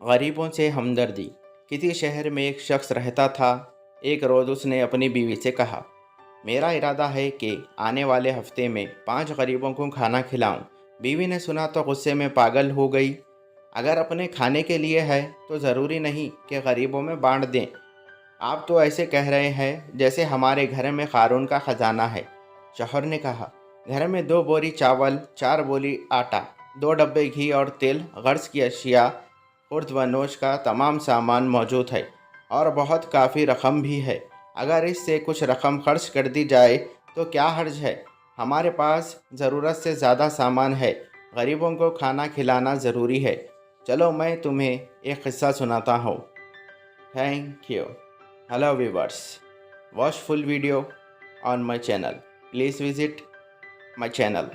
गरीबों से हमदर्दी। किसी शहर में एक शख्स रहता था। एक रोज़ उसने अपनी बीवी से कहा, मेरा इरादा है कि आने वाले हफ्ते में 5 गरीबों को खाना खिलाऊं। बीवी ने सुना तो गुस्से में पागल हो गई। अगर अपने खाने के लिए है तो ज़रूरी नहीं कि गरीबों में बांट दें। आप तो ऐसे कह रहे हैं जैसे हमारे घर में क़ारून का ख़जाना है। शौहर ने कहा, घर में 2 बोरी चावल, 4 बोरी आटा, 2 डब्बे घी और तेल, गर्ज की अशिया, खुर्द व नोश का तमाम सामान मौजूद है और बहुत काफ़ी रकम भी है। अगर इससे कुछ रकम खर्च कर दी जाए तो क्या हर्ज है। हमारे पास ज़रूरत से ज़्यादा सामान है। गरीबों को खाना खिलाना ज़रूरी है। चलो मैं तुम्हें एक किस्सा सुनाता हूँ। Thank you. Hello viewers, watch full video on my channel. Please visit my channel.